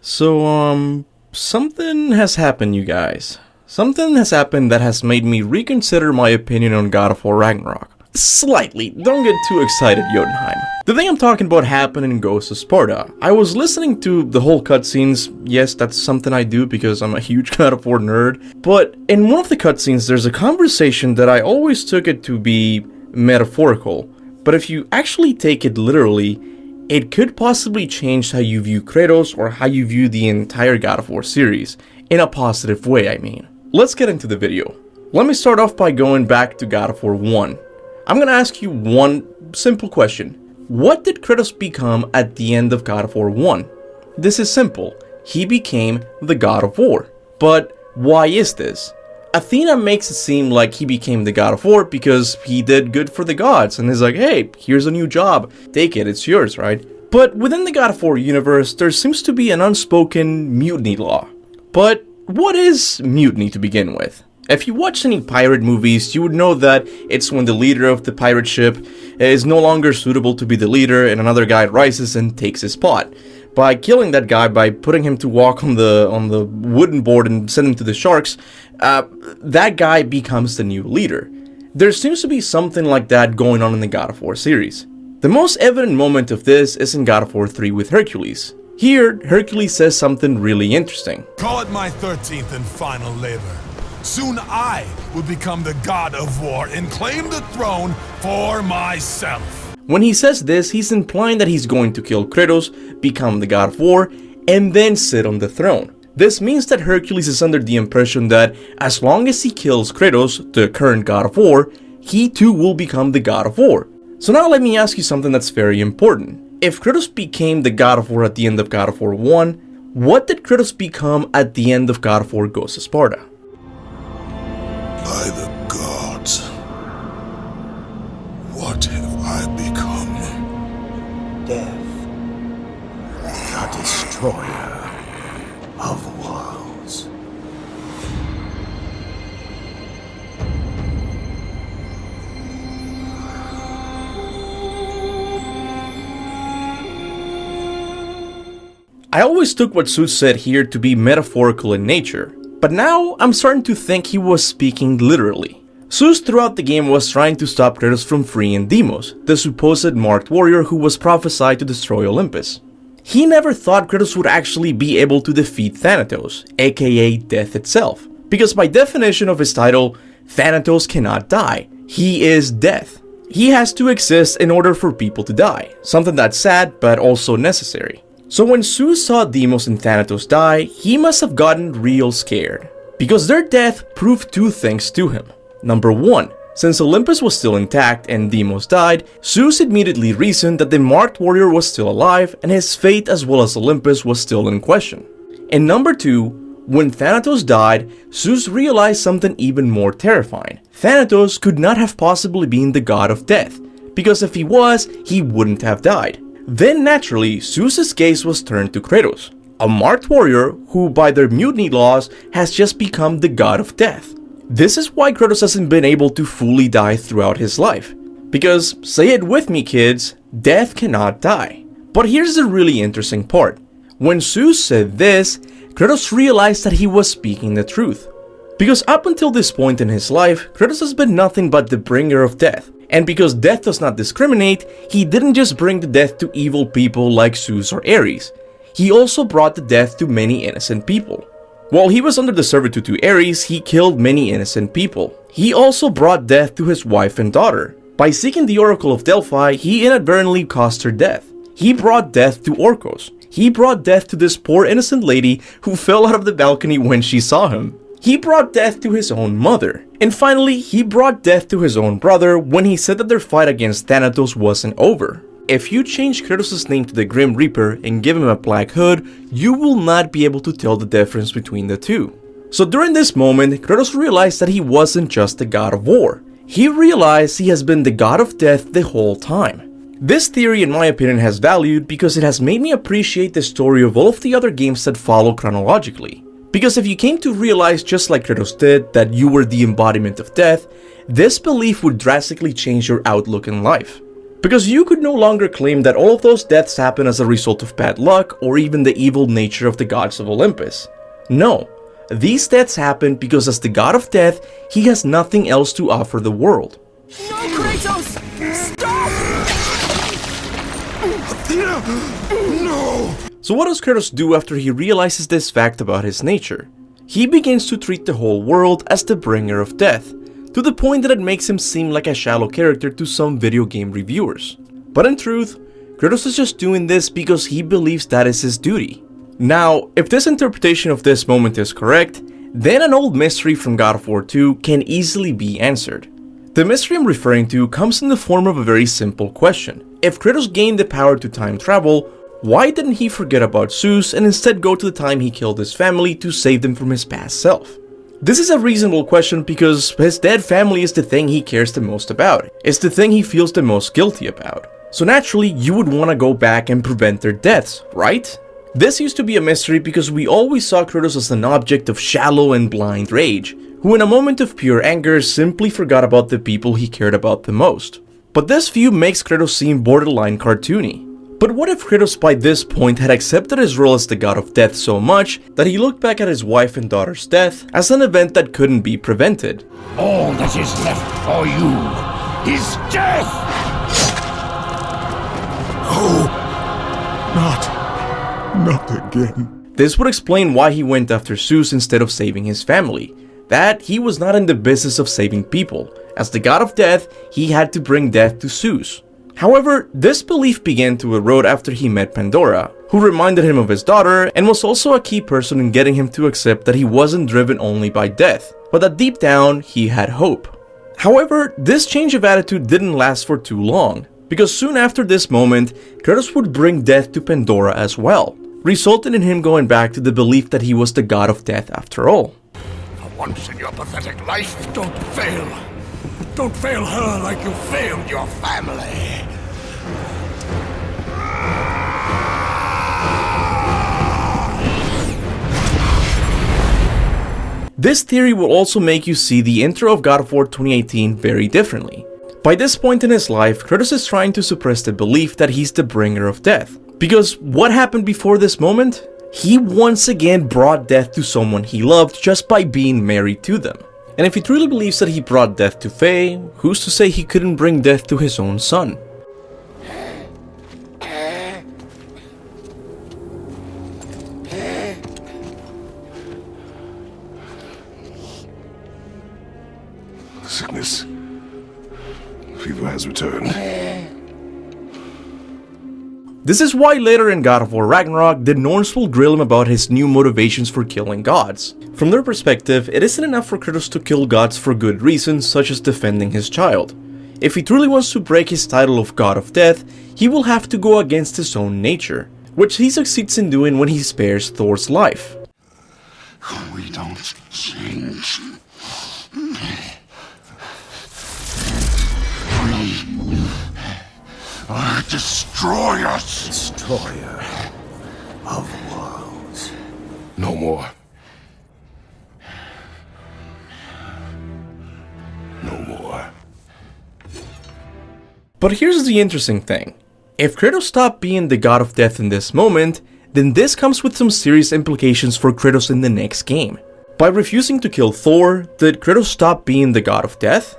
Something has happened, you guys. Something has happened that has made me reconsider my opinion on God of War Ragnarok. Slightly, don't get too excited, Jotunheim. The thing I'm talking about happened in Ghost of Sparta. I was listening to the whole cutscenes. Yes, that's something I do because I'm a huge God of War nerd. But in one of the cutscenes, there's a conversation that I always took it to be metaphorical. But if you actually take it literally, it could possibly change how you view Kratos or how you view the entire God of War series. In a positive way, I mean. Let's get into the video. Let me start off by going back to God of War 1. I'm gonna ask you one simple question. What did Kratos become at the end of God of War 1? This is simple. He became the God of War. But why is this? Athena makes it seem like he became the God of War because he did good for the gods and is like, hey, here's a new job. Take it, it's yours, right? But within the God of War universe, there seems to be an unspoken mutiny law. But what is mutiny to begin with? If you watch any pirate movies, you would know that it's when the leader of the pirate ship is no longer suitable to be the leader and another guy rises and takes his spot. By killing that guy, by putting him to walk on the wooden board and send him to the sharks, that guy becomes the new leader. There seems to be something like that going on in the God of War series. The most evident moment of this is in God of War 3 with Hercules. Here, Hercules says something really interesting. Call it my 13th and final labor. Soon I will become the God of War and claim the throne for myself. When he says this, he's implying that he's going to kill Kratos, become the God of War, and then sit on the throne. This means that Hercules is under the impression that as long as he kills Kratos, the current God of War, he too will become the God of War. So now let me ask you something that's very important. If Kratos became the God of War at the end of God of War 1, what did Kratos become at the end of God of War Ghost of Sparta? By the gods, what have I become? Death, the destroyer of worlds. I always took what Zeus said here to be metaphorical in nature, but now I'm starting to think he was speaking literally. Zeus throughout the game was trying to stop Kratos from freeing Deimos, the supposed marked warrior who was prophesied to destroy Olympus. He never thought Kratos would actually be able to defeat Thanatos, aka Death itself, because by definition of his title, Thanatos cannot die. He is death. He has to exist in order for people to die, something that's sad but also necessary. So when Zeus saw Deimos and Thanatos die, he must have gotten real scared, because their death proved two things to him. Number one, since Olympus was still intact and Deimos died, Zeus immediately reasoned that the marked warrior was still alive and his fate as well as Olympus was still in question. And number two, when Thanatos died, Zeus realized something even more terrifying. Thanatos could not have possibly been the god of death, because if he was, he wouldn't have died. Then naturally, Zeus's gaze was turned to Kratos, a marked warrior who by their mutiny laws has just become the god of death. This is why Kratos hasn't been able to fully die throughout his life. Because, say it with me kids, death cannot die. But here's the really interesting part. When Zeus said this, Kratos realized that he was speaking the truth. Because up until this point in his life, Kratos has been nothing but the bringer of death. And because death does not discriminate, he didn't just bring the death to evil people like Zeus or Ares. He also brought the death to many innocent people. While he was under the servitude to Ares, he killed many innocent people. He also brought death to his wife and daughter. By seeking the Oracle of Delphi, he inadvertently caused her death. He brought death to Orcos. He brought death to this poor innocent lady who fell out of the balcony when she saw him. He brought death to his own mother. And finally, he brought death to his own brother when he said that their fight against Thanatos wasn't over. If you change Kratos' name to the Grim Reaper and give him a black hood, you will not be able to tell the difference between the two. So during this moment, Kratos realized that he wasn't just the god of war. He realized he has been the god of death the whole time. This theory in my opinion has value because it has made me appreciate the story of all of the other games that follow chronologically. Because if you came to realize just like Kratos did that you were the embodiment of death, this belief would drastically change your outlook in life. Because you could no longer claim that all of those deaths happen as a result of bad luck or even the evil nature of the gods of Olympus. No, these deaths happen because as the god of death, he has nothing else to offer the world. No, Kratos! Stop! No! So what does Kratos do after he realizes this fact about his nature? He begins to treat the whole world as the bringer of death, to the point that it makes him seem like a shallow character to some video game reviewers. But in truth, Kratos is just doing this because he believes that is his duty. Now, if this interpretation of this moment is correct, then an old mystery from God of War 2 can easily be answered. The mystery I'm referring to comes in the form of a very simple question. If Kratos gained the power to time travel, why didn't he forget about Zeus and instead go to the time he killed his family to save them from his past self? This is a reasonable question because his dead family is the thing he cares the most about. It's the thing he feels the most guilty about. So naturally, you would want to go back and prevent their deaths, right? This used to be a mystery because we always saw Kratos as an object of shallow and blind rage, who in a moment of pure anger simply forgot about the people he cared about the most. But this view makes Kratos seem borderline cartoony. But what if Kratos by this point had accepted his role as the god of death so much that he looked back at his wife and daughter's death as an event that couldn't be prevented? All that is left for you is death! Oh, not again. This would explain why he went after Zeus instead of saving his family. That he was not in the business of saving people. As the god of death, he had to bring death to Zeus. However, this belief began to erode after he met Pandora, who reminded him of his daughter and was also a key person in getting him to accept that he wasn't driven only by death, but that deep down he had hope. However, this change of attitude didn't last for too long, because soon after this moment, Kratos would bring death to Pandora as well, resulting in him going back to the belief that he was the god of death after all. For once in your pathetic life, don't fail. Don't fail her like you failed your family. This theory will also make you see the intro of God of War 2018 very differently. By this point in his life, Kratos is trying to suppress the belief that he's the bringer of death. Because what happened before this moment? He once again brought death to someone he loved just by being married to them. And if he truly believes that he brought death to Faye, who's to say he couldn't bring death to his own son? Sickness. Fever has returned. This is why later in God of War Ragnarok, the Norns will grill him about his new motivations for killing gods. From their perspective, it isn't enough for Kratos to kill gods for good reasons such as defending his child. If he truly wants to break his title of God of Death, he will have to go against his own nature, which he succeeds in doing when he spares Thor's life. We don't change. We are destroyers. Destroyer of worlds. No more. No more. But here's the interesting thing. If Kratos stopped being the god of death in this moment, then this comes with some serious implications for Kratos in the next game. By refusing to kill Thor, did Kratos stop being the god of death?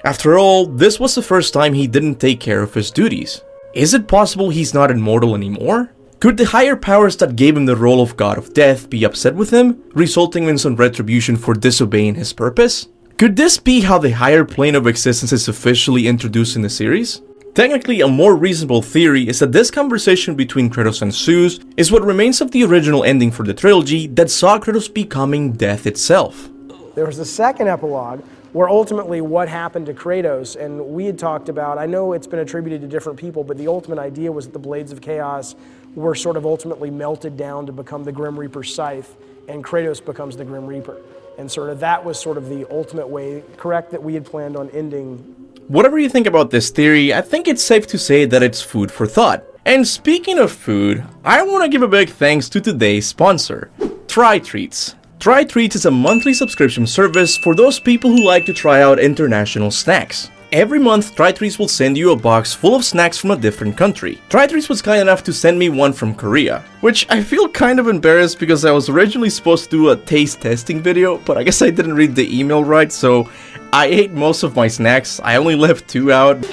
After all, this was the first time he didn't take care of his duties. Is it possible he's not immortal anymore? Could the higher powers that gave him the role of god of death be upset with him, resulting in some retribution for disobeying his purpose? Could this be how the higher plane of existence is officially introduced in the series? Technically, a more reasonable theory is that this conversation between Kratos and Zeus is what remains of the original ending for the trilogy that saw Kratos becoming death itself. There was a second epilogue where ultimately what happened to Kratos, and we had talked about, I know it's been attributed to different people, but the ultimate idea was that the Blades of Chaos were sort of ultimately melted down to become the Grim Reaper's scythe, and Kratos becomes the Grim Reaper. And sort of that was sort of the ultimate way, correct, that we had planned on ending. Whatever you think about this theory, I think it's safe to say that it's food for thought. And speaking of food, I want to give a big thanks to today's sponsor, Try Treats. Try Treats is a monthly subscription service for those people who like to try out international snacks. every month Tri3s will send you a box full of snacks from a different country. Tri3s was kind enough to send me one from Korea, which I feel kind of embarrassed because I was originally supposed to do a taste testing video, but I guess I didn't read the email right, so I ate most of my snacks. I only left 2 out,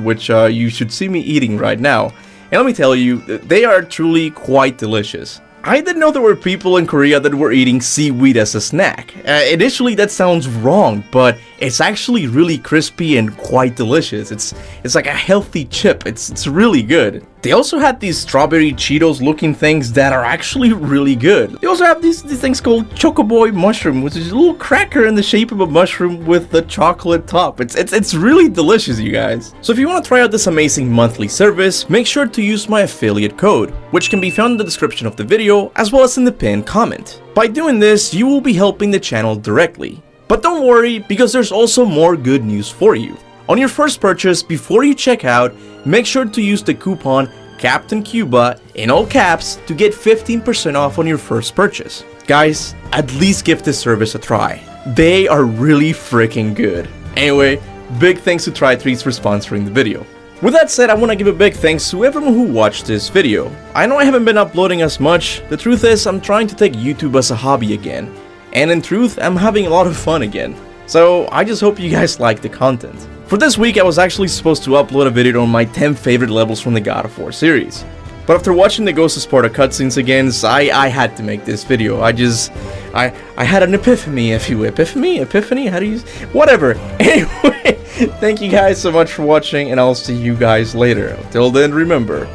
which you should see me eating right now. And let me tell you, they are truly quite delicious. I didn't know there were people in Korea that were eating seaweed as a snack. Initially that sounds wrong, but it's actually really crispy and quite delicious. It's like a healthy chip. It's really good. They also had these strawberry Cheetos looking things that are actually really good. They also have these things called Chocoboy mushroom, which is a little cracker in the shape of a mushroom with the chocolate top. It's really delicious, you guys. So if you want to try out this amazing monthly service, make sure to use my affiliate code, which can be found in the description of the video as well as in the pinned comment. By doing this, you will be helping the channel directly. But don't worry, because there's also more good news for you. On your first purchase, before you check out, make sure to use the coupon Kaptain Kuba in all caps to get 15% off on your first purchase. Guys, at least give this service a try. They are really freaking good. Anyway, big thanks to Tri3s for sponsoring the video. With that said, I want to give a big thanks to everyone who watched this video. I know I haven't been uploading as much. The truth is, I'm trying to take YouTube as a hobby again. And in truth, I'm having a lot of fun again. So I just hope you guys like the content. For this week, I was actually supposed to upload a video on my 10 favorite levels from the God of War series. But after watching the Ghost of Sparta cutscenes again, I had to make this video. I had an epiphany, if you will. Epiphany? How do you... Whatever. Anyway, thank you guys so much for watching, and I'll see you guys later. Until then, remember,